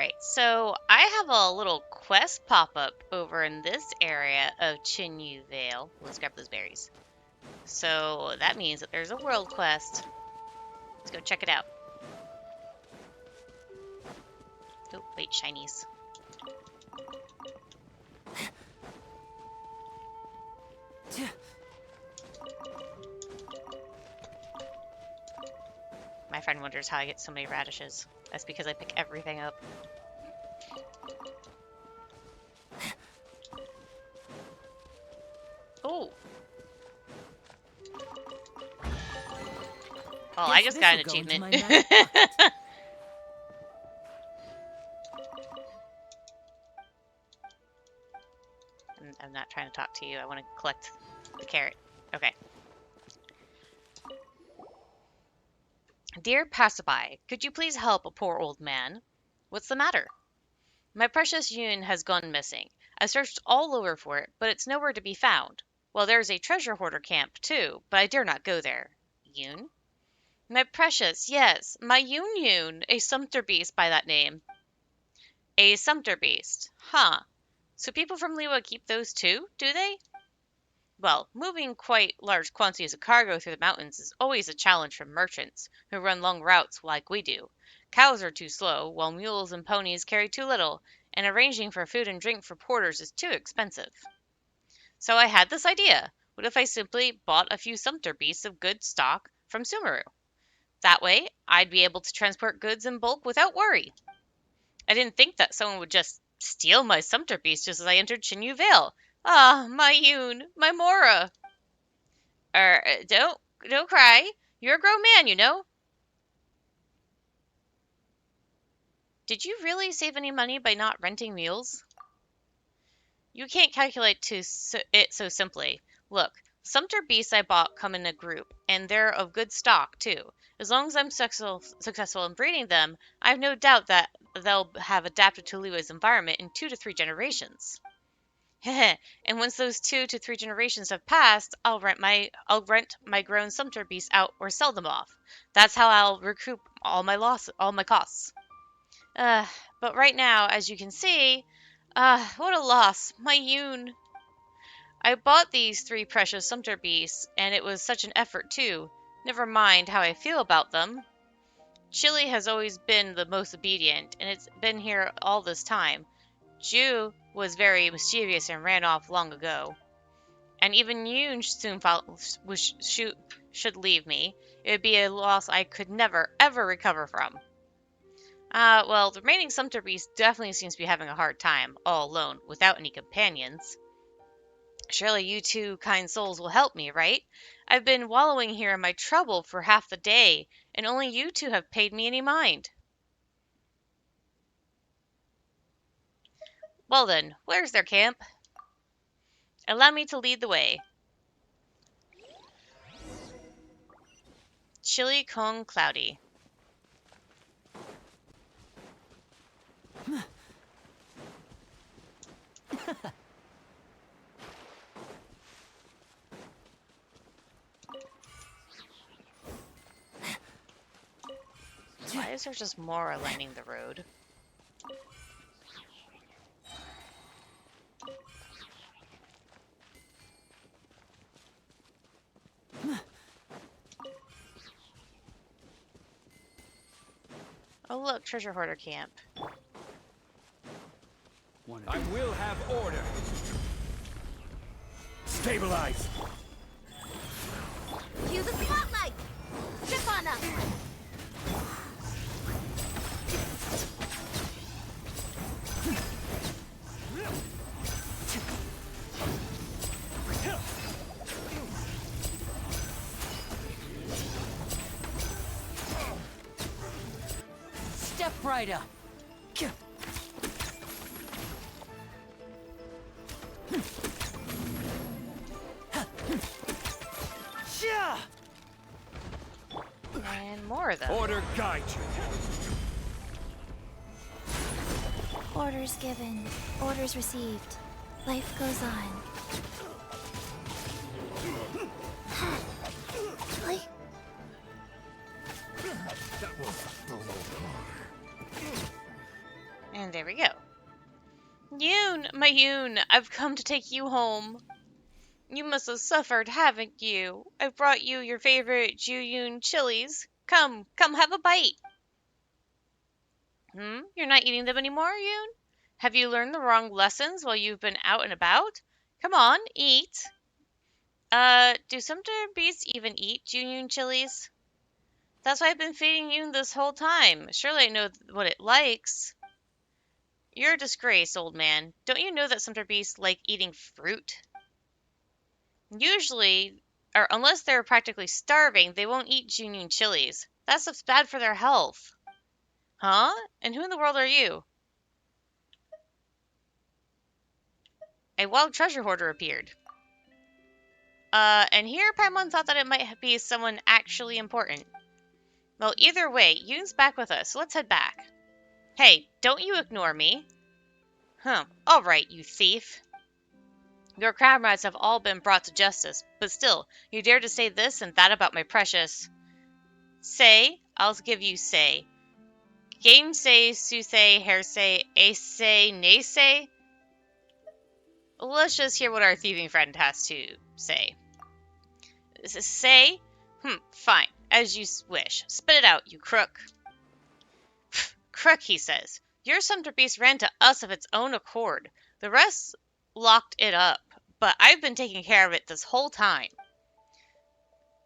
Alright, so I have a little quest pop up over in this area of Chinyu Vale. Let's grab those berries. So that means that there's a world quest. Let's go check it out. Oh, wait, shinies. My friend wonders how I get so many radishes. That's because I pick everything up. Oh! Well, I just got an achievement. I'm not trying to talk to you. I want to collect the carrot. Okay. Dear passerby, could you please help a poor old man? What's the matter? My precious Yoon has gone missing. I searched all over for it, but it's nowhere to be found. Well, there's a treasure hoarder camp, too, but I dare not go there. Yoon? My precious, yes, my Yoon, a Sumpter beast by that name. A Sumpter beast. Huh. So people from Liwa keep those too, do they? Well, moving quite large quantities of cargo through the mountains is always a challenge for merchants who run long routes like we do. Cows are too slow, while mules and ponies carry too little, and arranging for food and drink for porters is too expensive. So I had this idea. What if I simply bought a few Sumpter beasts of good stock from Sumeru? That way, I'd be able to transport goods in bulk without worry. I didn't think that someone would just steal my Sumpter beast just as I entered Chinyu Vale. Ah, my Yoon, my Mora. Don't cry. You're a grown man, you know. Did you really save any money by not renting mules? You can't calculate it so simply. Look, Sumpter beasts I bought come in a group, and they're of good stock, too. As long as I'm successful in breeding them, I have no doubt that they'll have adapted to Liwa's environment in 2 to 3 generations. And once those 2 to 3 generations have passed, I'll rent my grown Sumpter beasts out or sell them off. That's how I'll recoup all my costs. But right now, as you can see, what a loss, my Yoon. I bought these 3 precious Sumpter beasts, and it was such an effort too. Never mind how I feel about them. Chili has always been the most obedient, and it's been here all this time. Ju was very mischievous and ran off long ago. And even Yoon soon should leave me. It would be a loss I could never, ever recover from. Well, the remaining Sumpter beast definitely seems to be having a hard time, all alone, without any companions. Surely you 2 kind souls will help me, right? I've been wallowing here in my trouble for half the day, and only you 2 have paid me any mind. Well then, where's their camp? Allow me to lead the way. Chili Kong Cloudy. Why is there just more lining the road? Oh look, treasure hoarder camp. I will have order. Stabilize. Cue the spotlight. Trip on up. Step right up. And more of them. Order guide you. Orders given. Orders received. Life goes on. Really? That was And there we go. Yoon, my Yoon, I've come to take you home. You must have suffered, haven't you? I brought you your favorite Juyun chilies. Come, come have a bite. You're not eating them anymore, Yoon? Have you learned the wrong lessons while you've been out and about? Come on, eat. Do Sumpter beasts even eat Juyun chilies? That's why I've been feeding Yoon this whole time. Surely I know what it likes. You're a disgrace, old man. Don't you know that Sumpter beasts like eating fruit? Usually, or unless they're practically starving, they won't eat Juyun chilies. That stuff's bad for their health. Huh? And who in the world are you? A wild treasure hoarder appeared. And here Paimon thought that it might be someone actually important. Well, either way, Yoon's back with us, so let's head back. Hey, don't you ignore me. Alright, you thief. Your comrades have all been brought to justice, but still, you dare to say this and that about my precious. Say, I'll give you say. Gainsay, soothsay, hairsay, ace, naysay. Let's just hear what our thieving friend has to say. Say? Fine, as you wish. Spit it out, you crook. Crook, he says. Your Sumpter beast ran to us of its own accord. The rest locked it up, but I've been taking care of it this whole time.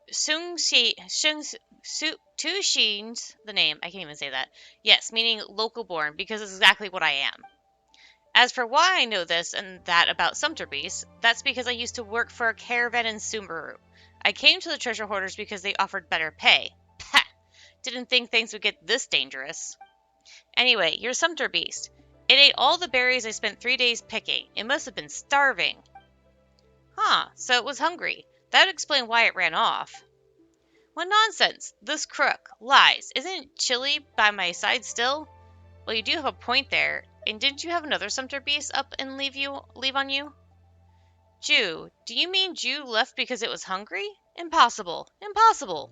Tushin's the name. I can't even say that. Yes, meaning local born, because it's exactly what I am. As for why I know this and that about Sumpter beasts, that's because I used to work for a caravan in Sumeru. I came to the treasure hoarders because they offered better pay. Pah! Didn't think things would get this dangerous. Anyway, your Sumpter beast. It ate all the berries I spent 3 days picking. It must have been starving. So it was hungry. That would explain why it ran off. What nonsense! This crook lies. Isn't Chili by my side still? Well, you do have a point there. And didn't you have another Sumpter beast up and leave on you? Jew, do you mean Jew left because it was hungry? Impossible. Impossible.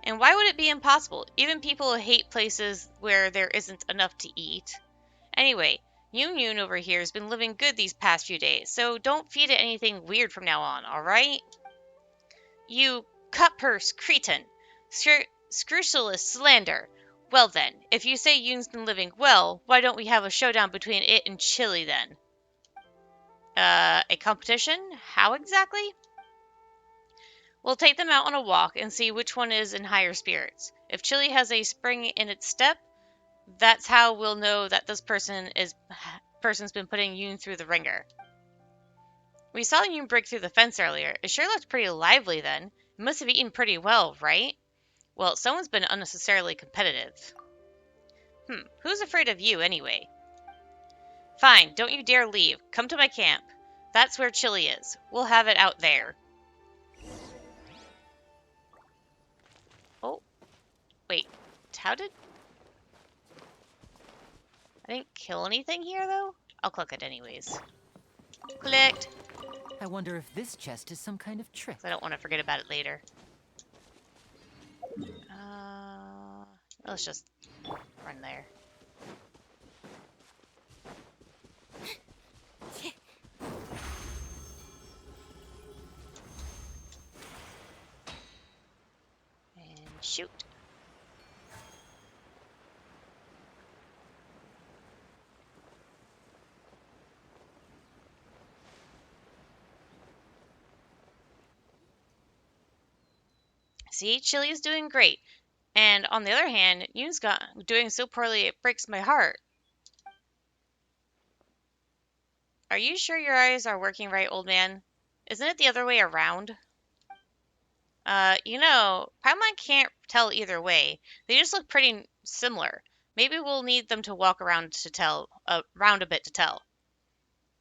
And why would it be impossible? Even people hate places where there isn't enough to eat. Anyway, Yoon over here has been living good these past few days, so don't feed it anything weird from now on, alright? You cut-purse cretin. Scrupulous slander. Well then, if you say Yoon's been living well, why don't we have a showdown between it and Chili then? A competition? How exactly? We'll take them out on a walk and see which one is in higher spirits. If Chili has a spring in its step, that's how we'll know that this person's been putting Yoon through the ringer. We saw Yoon break through the fence earlier. It sure looked pretty lively then. It must have eaten pretty well, right? Well, someone's been unnecessarily competitive. Who's afraid of you anyway? Fine, don't you dare leave. Come to my camp. That's where Chili is. We'll have it out there. Oh, wait. How did... I didn't kill anything here, though? I'll click it anyways. Clicked. I wonder if this chest is some kind of trick. I don't want to forget about it later. Let's just run there. And shoot. See, Chili's doing great. And on the other hand, Yoon's doing so poorly it breaks my heart. Are you sure your eyes are working right, old man? Isn't it the other way around? Paimon can't tell either way. They just look pretty similar. Maybe we'll need them to walk around a bit to tell.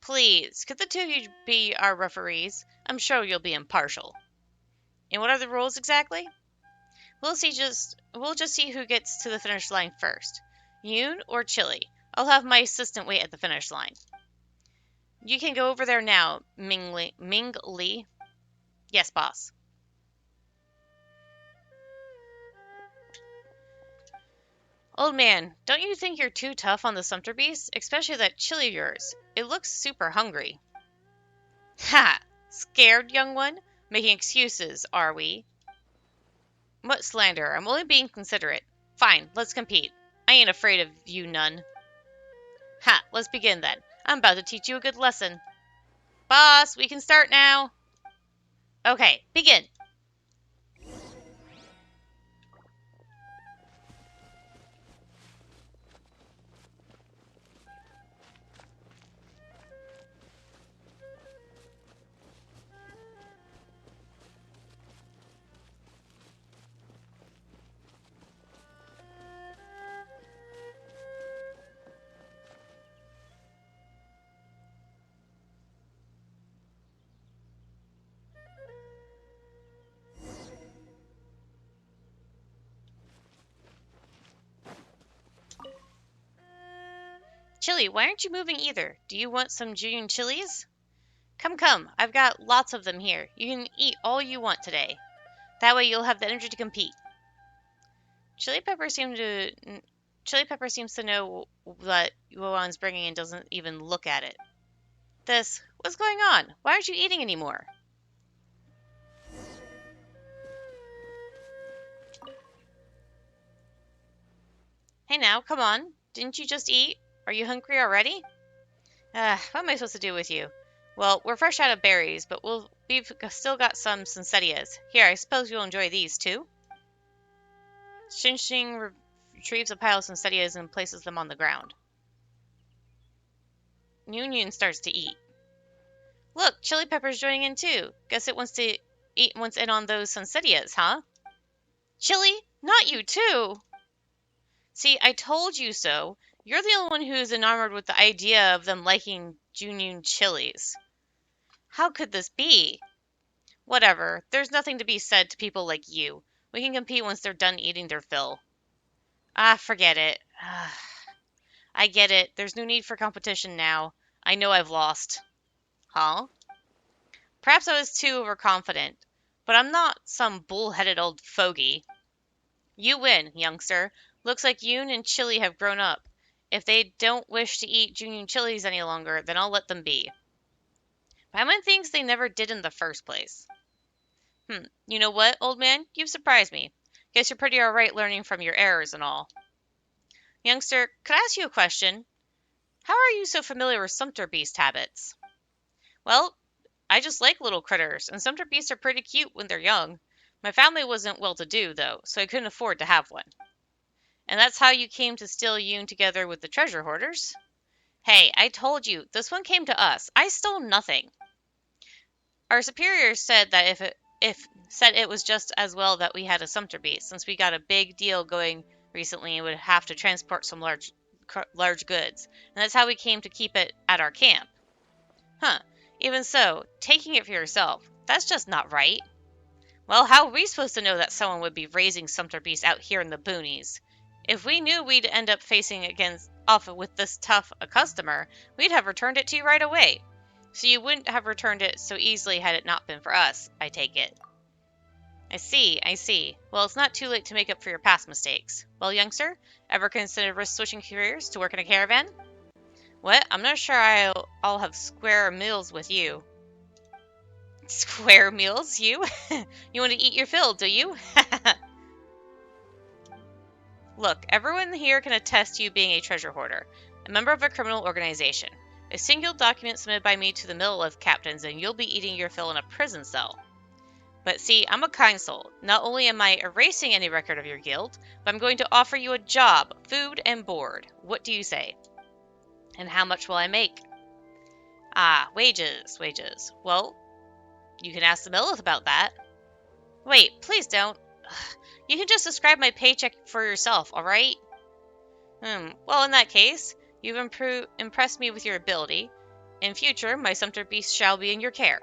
Please, could the two of you be our referees? I'm sure you'll be impartial. And what are the rules exactly? We'll just see who gets to the finish line first. Yoon or Chili. I'll have my assistant wait at the finish line. You can go over there now, Ming Li. Yes, boss. Old man, don't you think you're too tough on the Sumpter beast? Especially that chili of yours. It looks super hungry. Ha! Scared, young one? Making excuses, are we? What slander? I'm only being considerate. Fine, let's compete. I ain't afraid of you none. Ha! Let's begin then. I'm about to teach you a good lesson. Boss, we can start now. Okay, begin. Chili, why aren't you moving either? Do you want some June chilies? Come, come, I've got lots of them here. You can eat all you want today. That way you'll have the energy to compete. Chili Pepper seems to know what Yuan's bringing and doesn't even look at it. What's going on? Why aren't you eating anymore? Hey now, come on. Didn't you just eat? Are you hungry already? What am I supposed to do with you? Well, we're fresh out of berries, but we've still got some Sansetias. Here, I suppose you'll enjoy these too. Shinshing retrieves a pile of Sansetias and places them on the ground. Yun starts to eat. Look, Chili Pepper's joining in too. Guess it wants in on those Sansetias, huh? Chili, not you too. See, I told you so. You're the only one who's enamored with the idea of them liking Junyun chilies. How could this be? Whatever. There's nothing to be said to people like you. We can compete once they're done eating their fill. Forget it. I get it. There's no need for competition now. I know I've lost. Huh? Perhaps I was too overconfident, but I'm not some bull-headed old fogey. You win, youngster. Looks like Yoon and Chili have grown up. If they don't wish to eat Junyun chilies any longer, then I'll let them be. Paimon thinks they never did in the first place. You know what, old man? You've surprised me. Guess you're pretty alright learning from your errors and all. Youngster, could I ask you a question? How are you so familiar with Sumpter beast habits? Well, I just like little critters, and Sumpter beasts are pretty cute when they're young. My family wasn't well-to-do, though, so I couldn't afford to have one. And that's how you came to steal Yoon together with the treasure hoarders? Hey, I told you, this one came to us. I stole nothing. Our superiors said that if it was just as well that we had a Sumpter beast, since we got a big deal going recently and would have to transport some large goods, and that's how we came to keep it at our camp. Huh. Even so, taking it for yourself, that's just not right. Well, how are we supposed to know that someone would be raising Sumpter beasts out here in the boonies? If we knew we'd end up facing off with this tough a customer, we'd have returned it to you right away. So you wouldn't have returned it so easily had it not been for us, I take it. I see. Well, it's not too late to make up for your past mistakes. Well, youngster, ever consider risk switching careers to work in a caravan? What? I'm not sure I'll have square meals with you. Square meals, you? You want to eat your fill, do you? Look, everyone here can attest to you being a treasure hoarder, a member of a criminal organization. A single document submitted by me to the middle of captains, and you'll be eating your fill in a prison cell. But see, I'm a kind soul. Not only am I erasing any record of your guilt, but I'm going to offer you a job, food, and board. What do you say? And how much will I make? Wages. Well, you can ask the Millith about that. Wait, please don't. You can just describe my paycheck for yourself, alright? Well, in that case, you've impressed me with your ability. In future, my Sumpter beast shall be in your care.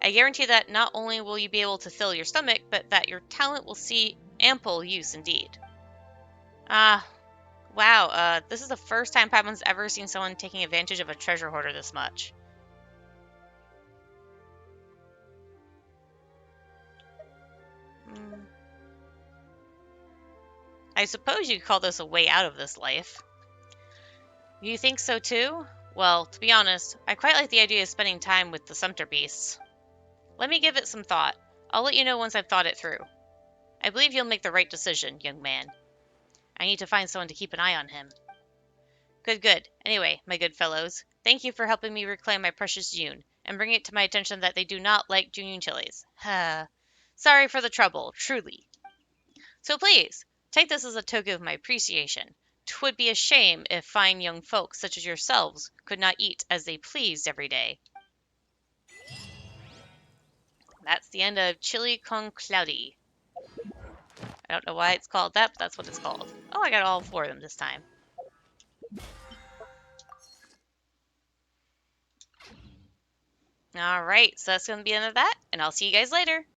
I guarantee that not only will you be able to fill your stomach, but that your talent will see ample use indeed. Wow, this is the first time Paimon's ever seen someone taking advantage of a treasure hoarder this much. I suppose you could call this a way out of this life. You think so too? Well, to be honest, I quite like the idea of spending time with the Sumpter beasts. Let me give it some thought. I'll let you know once I've thought it through. I believe you'll make the right decision, young man. I need to find someone to keep an eye on him. Good. Anyway, my good fellows, thank you for helping me reclaim my precious June, and bring it to my attention that they do not like June chilies. Sorry for the trouble, truly. So please, take this as a token of my appreciation. 'Twould be a shame if fine young folks such as yourselves could not eat as they pleased every day. That's the end of Chili con Cloudy. I don't know why it's called that, but that's what it's called. Oh, I got all 4 of them this time. Alright, so that's going to be the end of that, and I'll see you guys later.